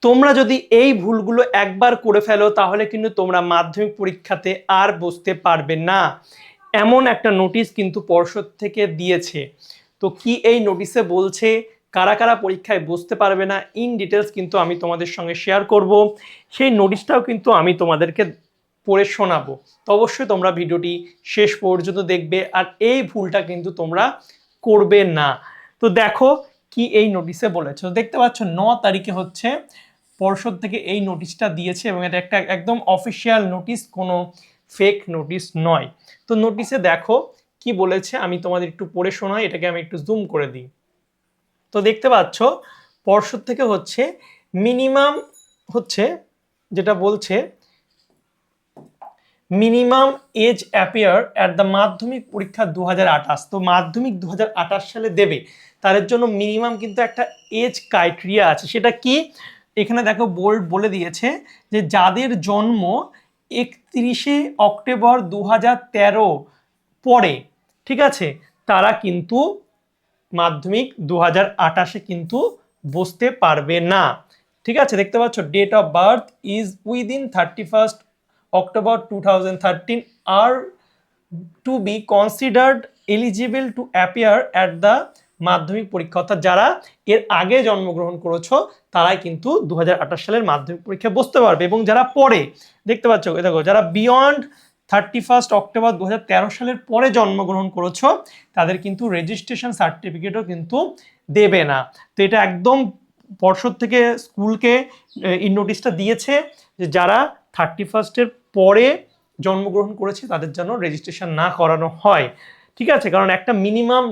তোমরা যদি এই ভুলগুলো একবার করে ফেলো তাহলে কিন্তু তোমরা মাধ্যমিক পরীক্ষাতে আর বসতে পারবে না। এমন একটা নোটিশ কিন্তু পর্ষদ থেকে দিয়েছে। তো কি এই নোটিশে বলছে, কারা কারা পরীক্ষায় বসতে পারবে না, ইন ডিটেলস কিন্তু আমি তোমাদের সঙ্গে শেয়ার করব। সেই নোটিশটাও কিন্তু আমি তোমাদেরকে পড়ে শোনাবো। তো অবশ্যই তোমরা ভিডিওটি শেষ পর্যন্ত দেখবে, আর এই ভুলটা কিন্তু তোমরা করবে না। তো দেখো কি এই নোটিশে বলেছে। দেখতে পাচ্ছ 9 তারিখে হচ্ছে পর্ষদ থেকে এই নোটিশটা দিয়েছে, এবং এটা একটা একদম অফিসিয়াল নোটিশ, কোনো ফেক নোটিশ নয়। তো নোটিশে দেখো কি বলেছে, আমি তোমাদের একটু পড়ে শোনাই, এটাকে আমি একটু জুম করে দিই। তো দেখতে পাচ্ছ পর্ষদ থেকে হচ্ছে মিনিমাম হচ্ছে যেটা বলছে, minimum age appear at the Madhyamik পরীক্ষা 2028। তো মাধ্যমিক 2028 সালে দেবে, তাদের জন্য মিনিমাম কিন্তু একটা এজ ক্রাইটেরিয়া আছে। সেটা কি, এখানে দেখো বোল্ড বলে দিয়েছে যে যাদের জন্ম 31শে অক্টোবর 2013 পরে, ঠিক আছে, তারা কিন্তু মাধ্যমিক 2028-এ কিন্তু বসতে পারবে না। ঠিক আছে, দেখতে পাচ্ছ date of birth is within 31st October 2013 are to be considered eligible to appear at the মাধ্যমিক পরীক্ষা। অর্থাৎ যারা এর আগে জন্মগ্রহণ করেছো তারাই কিন্তু 2028 সালের মাধ্যমিক পরীক্ষায় বসতে পারবে, এবং যারা পরে, দেখতে পাচ্ছ দেখো যারা বিয়ন্ড 31st October 2013 সালের পরে জন্মগ্রহণ করেছো তাদের কিন্তু রেজিস্ট্রেশন সার্টিফিকেটও কিন্তু দেবে না। তো এটা একদম পর্ষদ থেকে স্কুলকে এই নোটিশটা দিয়েছে যে যারা 31st-এর পরে জন্মগ্রহণ করেছে তাদের যেন রেজিস্ট্রেশন না করানো হয়। ঠিক আছে, কারণ একটা মিনিমাম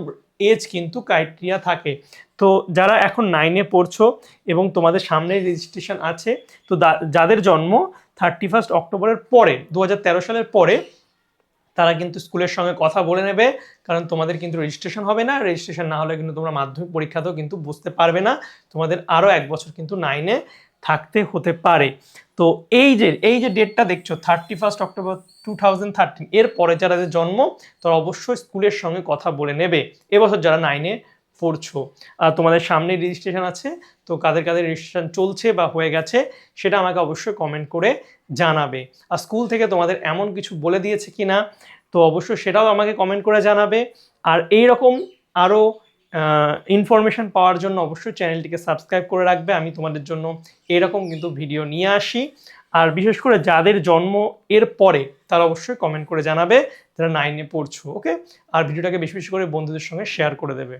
এজ কিন্তু ক্রাইটেরিয়া থাকে। তো যারা এখন 9-এ পড়ছো এবং তোমাদের সামনে রেজিস্ট্রেশন আছে, তো যাদের জন্ম 31st অক্টোবরের পরে 2013 সালের পরে, তারা কিন্তু স্কুলের সঙ্গে কথা বলে নেবে, কারণ তোমাদের কিন্তু রেজিস্ট্রেশন হবে না। রেজিস্ট্রেশন না হলে কিন্তু তোমরা মাধ্যমিক পরীক্ষাতেও কিন্তু বসতে পারবে না, তোমাদের আরও 1 বছর কিন্তু 9-এ থাকতে হতে পারে। তো এই যে ডেটটা দেখছো 31st October 2013, এর পরে যারা জন্ম তারা অবশ্যই স্কুলের সঙ্গে কথা বলে নেবে। এবছর যারা 9-এ পড়ছো আর তোমাদের সামনে রেজিস্ট্রেশন আছে, তো কাদের কাদের রেজিস্ট্রেশন চলছে বা হয়ে গেছে সেটা আমাকে অবশ্যই কমেন্ট করে জানাবে। আর স্কুল থেকে তোমাদের এমন কিছু বলে দিয়েছে কিনা তো অবশ্যই সেটাও আমাকে কমেন্ট করে জানাবে। আর এই রকম আরও ইনফরমেশন পাওয়ার জন্য অবশ্যই চ্যানেলটিকে সাবস্ক্রাইব করে রাখবে। আমি তোমাদের জন্য এরকম কিন্তু ভিডিও নিয়ে আসি। আর বিশেষ করে যাদের জন্ম এর পরে তারা অবশ্যই কমেন্ট করে জানাবে যারা 9-এ পড়ছো। ওকে, আর ভিডিওটাকে বেশি বেশি করে বন্ধুদের সঙ্গে শেয়ার করে দেবে।